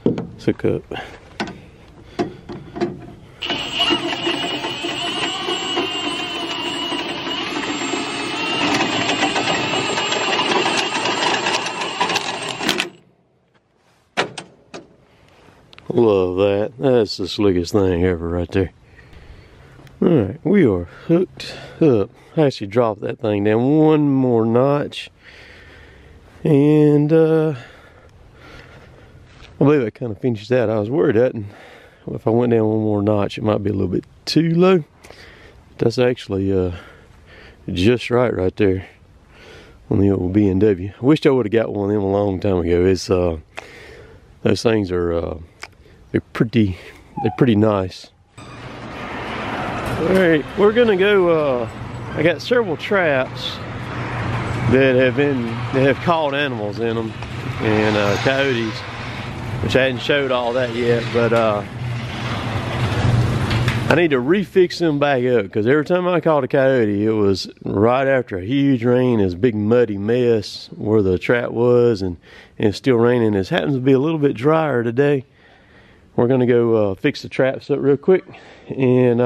Let's hook up. Love that. That's the slickest thing ever right there. Alright, we are hooked up. I actually dropped that thing down one more notch. And I believe I kind of finished that. I was worried that if I went down one more notch, it might be a little bit too low. That's actually just right there on the old B&W. I wished I would have got one of them a long time ago. It's those things are they're pretty nice. All right, we're gonna go. I got several traps that have caught animals in them, and coyotes, which I hadn't showed all that yet, but I need to refix them back up, because every time I caught a coyote, it was right after a huge rain. It was a big muddy mess where the trap was, and it's still raining. This happens to be a little bit drier today. We're gonna go fix the traps up real quick, and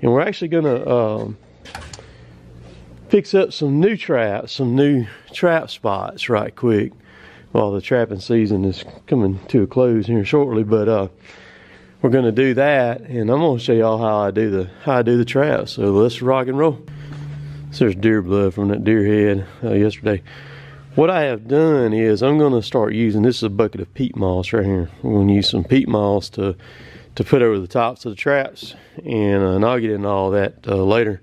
we're actually gonna fix up some new traps, some new trap spots right quick while the trapping season is coming to a close here shortly. But we're gonna do that, and I'm gonna show y'all how I do the traps. So let's rock and roll. So there's deer blood from that deer head yesterday. What I have done is I'm gonna start using, this is a bucket of peat moss right here. We're gonna use some peat moss to put over the tops of the traps, and I'll get into all that later.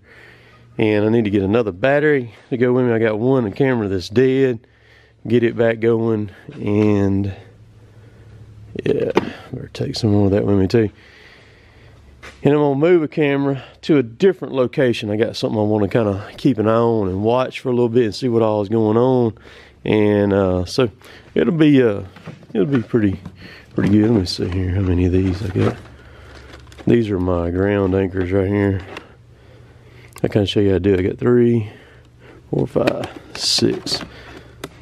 And I need to get another battery to go with me. I got one, the camera that's dead, get it back going, and yeah, better take some more of that with me too. And I'm gonna move a camera to a different location. I got something I want to kind of keep an eye on and watch for a little bit and see what all is going on. And so it'll be pretty good. Let me see here how many of these I got. These are my ground anchors right here. I kind of show you how to do it. I got 3, 4, 5, 6,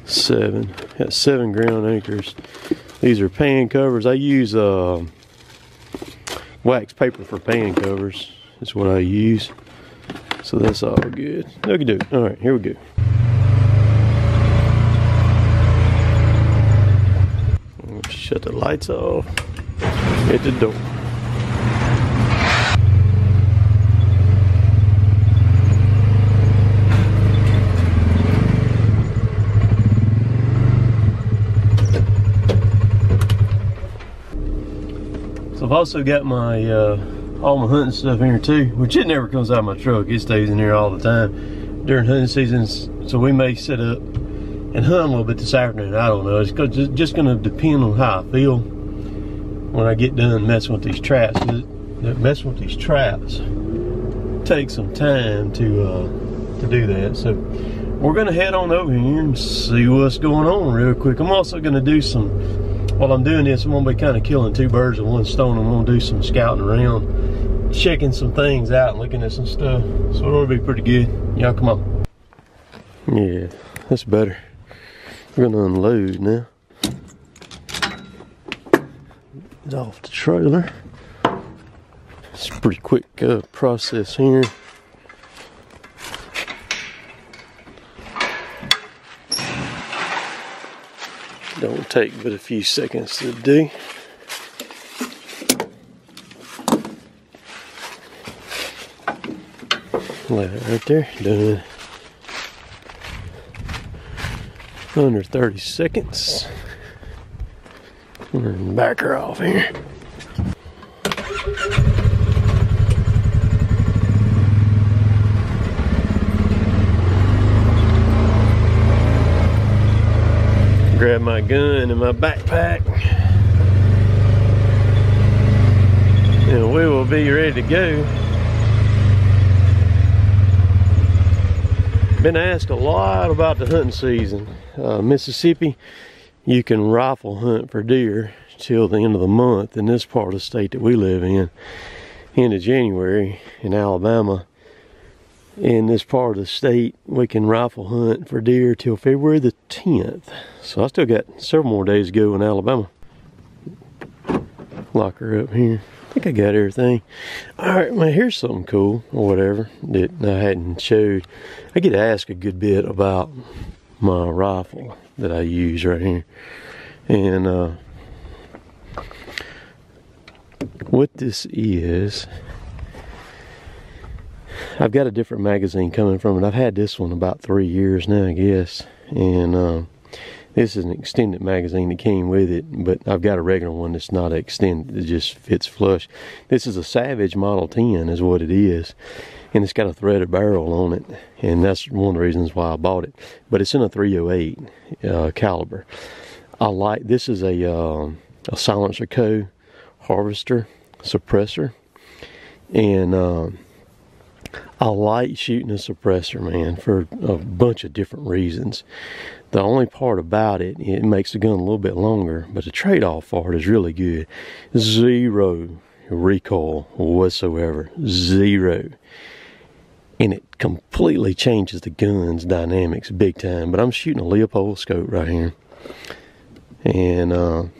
7. Got 7 ground anchors. These are pan covers. I use wax paper for pan covers. That's what I use. So that's all good. Okay, do. All right, here we go. Shut the lights off. Hit the door. So I've also got my all my hunting stuff in here too, which it never comes out of my truck. It stays in here all the time during hunting seasons. So we may set up and hunt a little bit this afternoon. I don't know. It's just going to depend on how I feel when I get done messing with these traps. Messing with these traps takes some time to do that. So we're going to head on over here and see what's going on real quick. I'm also going to do some, while I'm doing this, I'm going to be kind of killing 2 birds with 1 stone. I'm going to do some scouting around, checking some things out, looking at some stuff. So it'll be pretty good. Y'all come on. Yeah, that's better. We're gonna unload now. Get off the trailer. It's a pretty quick process here. Don't take but a few seconds to do. Lay that right there, done. Under 30 seconds. We're gonna back her off here. Grab my gun and my backpack, and we will be ready to go. Been asked a lot about the hunting season. Mississippi, you can rifle hunt for deer till the end of the month. In this part of the state that we live in, end of January. In Alabama, in this part of the state, we can rifle hunt for deer till February the 10th. So I still got several more days to go in Alabama. Lock her up here. I think I got everything. Alright, man, here's something cool, or whatever, that I hadn't showed. I get asked a good bit about my rifle that I use right here. And what this is, I've got a different magazine coming from it. I've had this one about 3 years now, I guess. And this is an extended magazine that came with it, but I've got a regular one that's not extended. It just fits flush. This is a Savage Model 10 is what it is. And it's got a threaded barrel on it. And that's one of the reasons why I bought it. But it's in a .308 caliber. I like, this is a Silencer Co. Harvester suppressor. And I like shooting a suppressor, man, for a bunch of different reasons. The only part about it, it makes the gun a little bit longer, but the trade-off for it is really good. Zero recoil whatsoever. Zero. And it completely changes the gun's dynamics big time. But I'm shooting a Leupold scope right here. And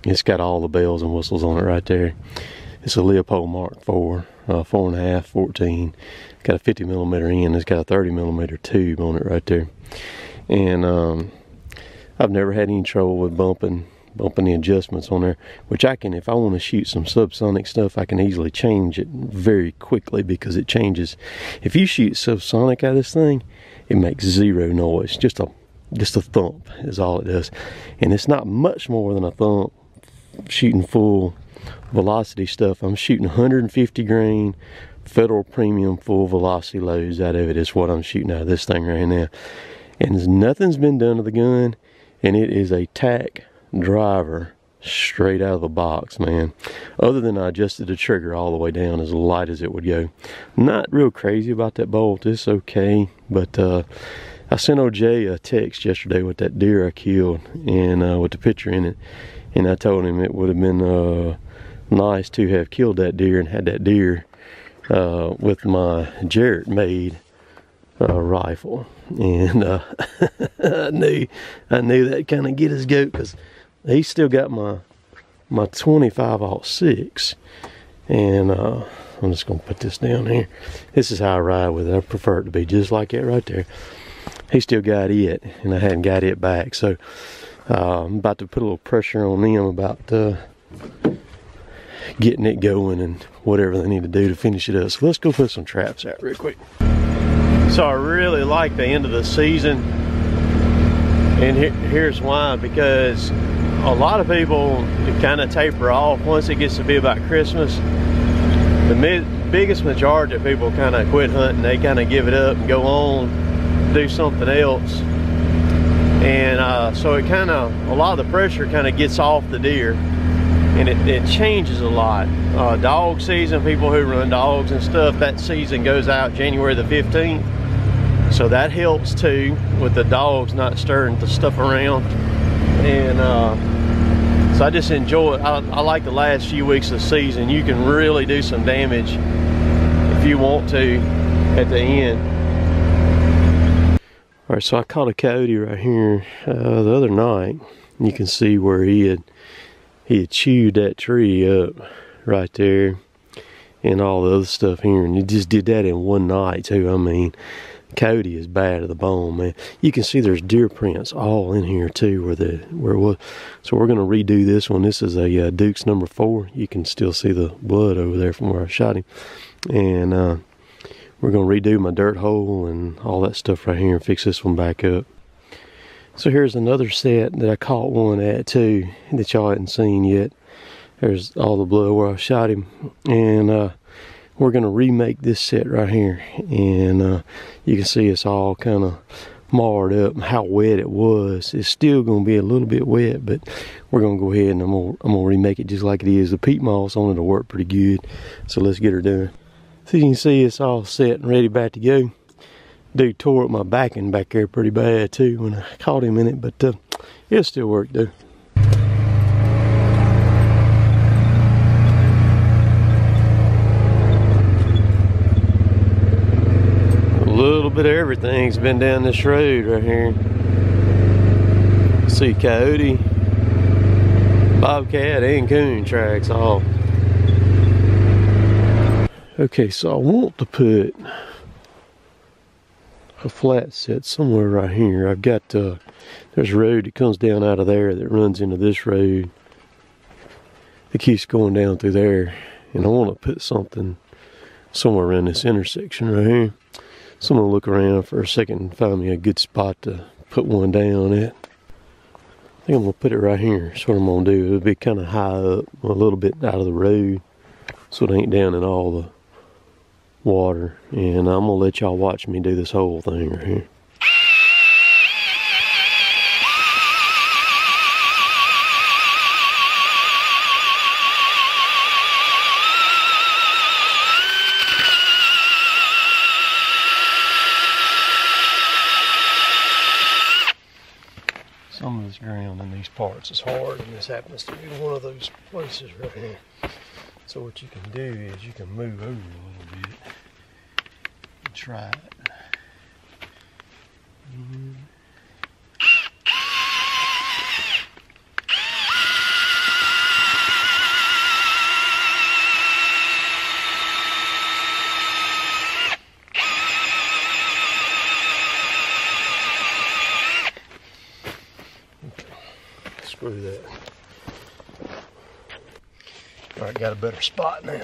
it's got all the bells and whistles on it right there. It's a Leupold Mark IV, 4.5, 14. Got a 50mm end. It's got a 30mm tube on it right there. And I've never had any trouble with bumping the adjustments on there, which I can, if I want to shoot some subsonic stuff, I can easily change it very quickly because it changes. If you shoot subsonic out of this thing, it makes zero noise. Just a thump is all it does. And it's not much more than a thump shooting full velocity stuff. I'm shooting 150 grain Federal Premium full velocity loads out of it is what I'm shooting out of this thing right now. And nothing's been done to the gun, and it is a tack driver straight out of the box, man. Other than I adjusted the trigger all the way down as light as it would go. Not real crazy about that bolt. It's okay, but I sent OJ a text yesterday with that deer I killed and with the picture in it, and I told him it would have been nice to have killed that deer and had that deer with my Jarrett made rifle. And I knew that kind of get his goat, because he's still got my 25-06, and I'm just gonna put this down here. This is how I ride with it. I prefer it to be just like that right there. He still got it, and I hadn't got it back, so I'm about to put a little pressure on them about getting it going and whatever they need to do to finish it up. So let's go put some traps out real quick. So I really like the end of the season, and here's why. Because a lot of people kind of taper off once it gets to be about Christmas. The biggest majority of people kind of quit hunting. They kind of give it up and go on, do something else. And so it kind of, a lot of the pressure kind of gets off the deer, and it changes a lot. Dog season, people who run dogs and stuff, that season goes out January the 15th. So that helps too, with the dogs not stirring the stuff around. And so I just enjoy it. I like the last few weeks of the season. You can really do some damage if you want to at the end. All right, so I caught a coyote right here the other night. You can see where he had chewed that tree up right there, and all the other stuff here. And he just did that in one night too. I mean, coyote is bad to the bone, man. You can see there's deer prints all in here too where it was. So we're gonna redo this one. This is a Duke's number 4. You can still see the blood over there from where I shot him. And we're gonna redo my dirt hole and all that stuff right here and fix this one back up. So here's another set that I caught one at too that y'all hadn't seen yet. There's all the blood where I shot him. And we're gonna remake this set right here, and you can see it's all kind of marred up. How wet it was. It's still gonna be a little bit wet, but we're gonna go ahead and I'm gonna remake it just like it is. The peat moss on it will work pretty good, so let's get her done. So you can see it's all set and ready back to go. Dude tore up my backing back there pretty bad too when I caught him in it, but it'll still work though. bit of everything's been down this road right here. See coyote, bobcat, and coon tracks all. Okay, so I want to put a flat set somewhere right here. I've got, there's a road that comes down out of there that runs into this road. It keeps going down through there. And I want to put something somewhere around this intersection right here. So I'm going to look around for a second and find me a good spot to put one down at. I think I'm going to put it right here. That's what I'm going to do. It'll be kind of high up, a little bit out of the road, so it ain't down in all the water. And I'm going to let y'all watch me do this whole thing right here. Some of this ground in these parts is hard, and this happens to be one of those places right here. So what you can do is you can move over a little bit and try it. Screw that. All right, got a better spot now.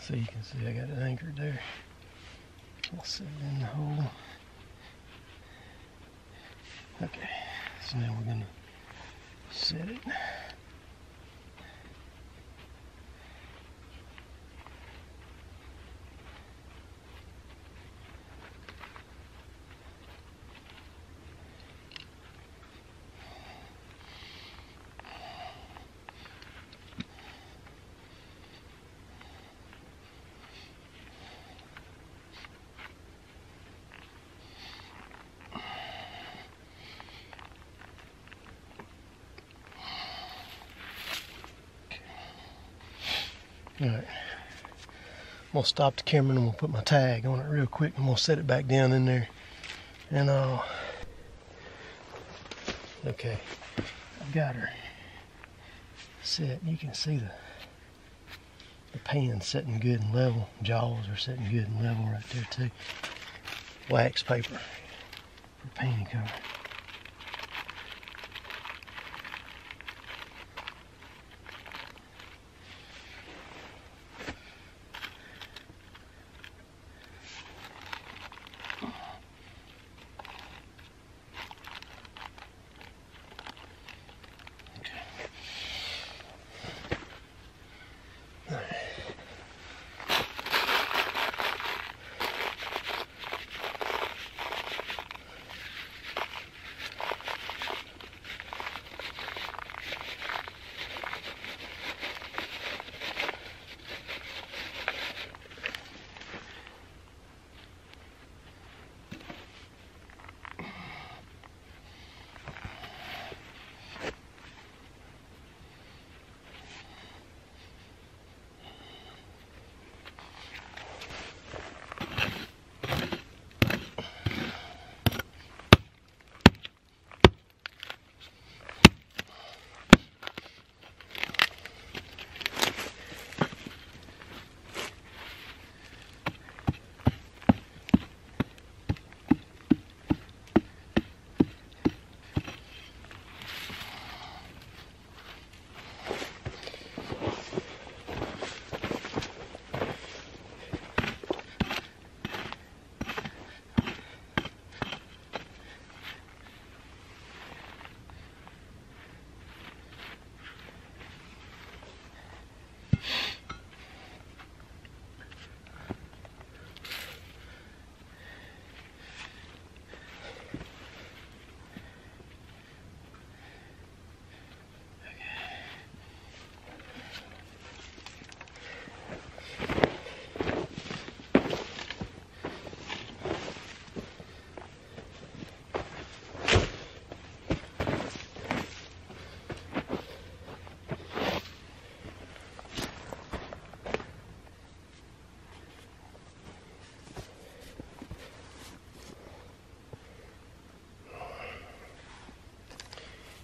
So you can see I got it anchored there. I'll set it in the hole. Okay, so now we're gonna set it. Alright, I'm going to stop the camera and I'm going to put my tag on it real quick. I'm going to set it back down in there. And okay, I've got her set. You can see the pan setting good and level. Jaws are setting good and level right there too. Wax paper for painting cover.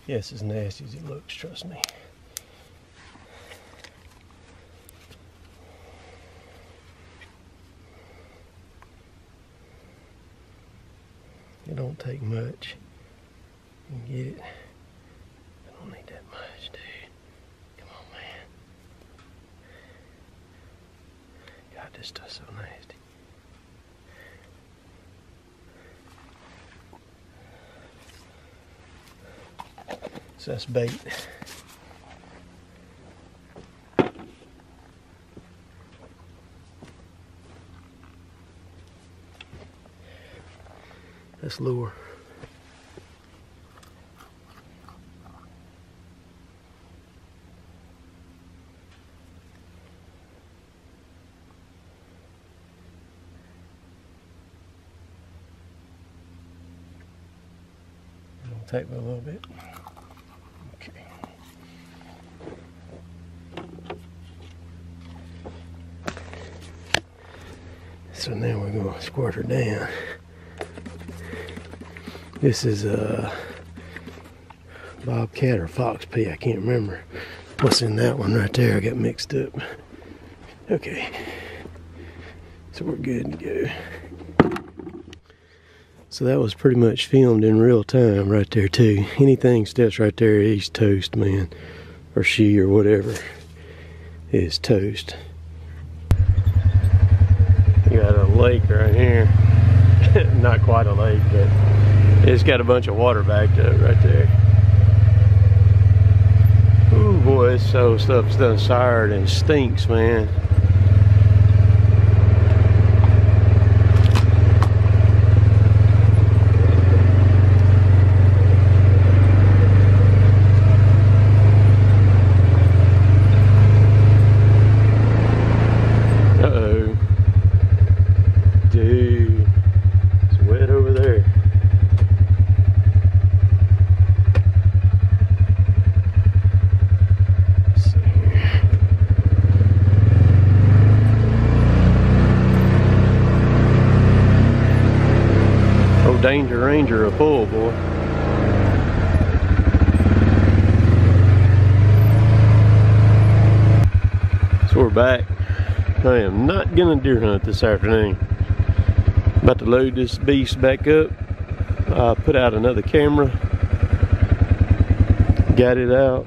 Yes, as nasty as it looks, trust me. It don't take much. You can get it. I don't need that much, dude. Come on, man. God, this stuff's so nasty. So that's bait. That's lure. It'll take me a little bit. Okay. So now we're going to squirt her down. This is a bobcat or fox pea, I can't remember what's in that one right there. I got mixed up. Okay, so we're good to go. So that was pretty much filmed in real time right there too. Anything steps right there, he's toast, man, or she or whatever is toast. lake right here. Not quite a lake, but it's got a bunch of water backed up right there. Ooh boy, this so stuff's done soured and stinks, man. Uh-oh. Dude, it's wet over there. Danger Ranger a pull, boy. So we're back. I am not gonna deer hunt this afternoon. About to load this beast back up. Put out another camera. Got it out.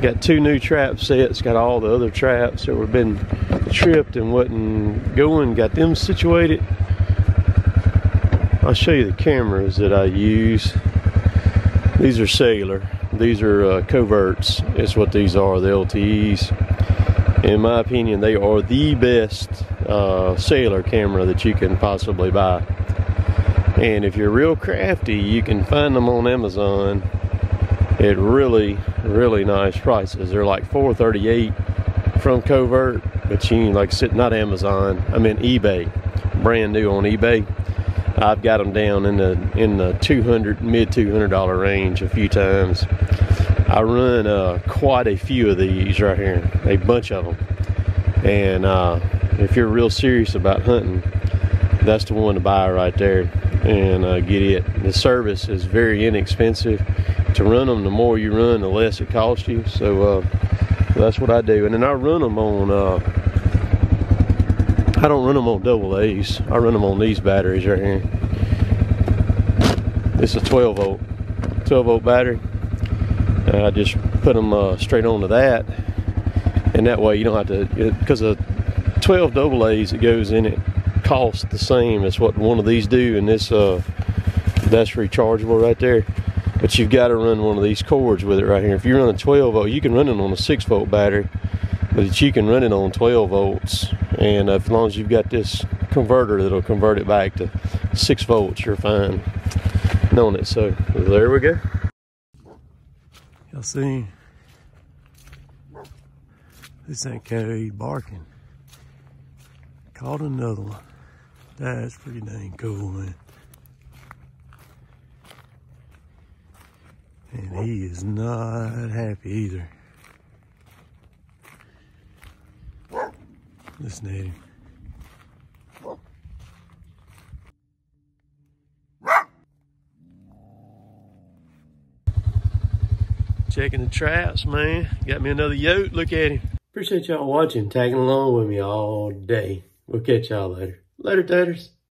Got 2 new trap sets. Got all the other traps that were been tripped and wasn't going. Got them situated. I'll show you the cameras that I use. These are cellular. These are coverts. It's what these are, the LTEs. In my opinion, they are the best cellular camera that you can possibly buy. And if you're real crafty, you can find them on Amazon at really, really nice prices. They're like $4.38 from Covert, but you can, like, not Amazon. I mean eBay, brand new on eBay. I've got them down in the mid $200 range a few times. I run quite a few of these right here, a bunch of them. And if you're real serious about hunting, that's the one to buy right there and get it. The service is very inexpensive. To run them, the more you run, the less it costs you. So that's what I do. And then I run them on. I don't run them on AA's. I run them on these batteries right here. This is a 12 volt battery. I just put them straight onto that, and that way you don't have to, because the 12 AA's that goes in it costs the same as what one of these do, and this that's rechargeable right there. But you've got to run one of these cords with it right here. If you run a 12 volt, you can run it on a 6 volt battery, but you can run it on 12 volts. And as long as you've got this converter that'll convert it back to 6 volts, you're fine on it. So there we go. Y'all see? This ain't coyote barking. Caught another one. That's pretty dang cool, man. And he is not happy either. Listen at him. Checking the traps, man. Got me another yote. Look at him. Appreciate y'all watching, tagging along with me all day. We'll catch y'all later. Later, taters.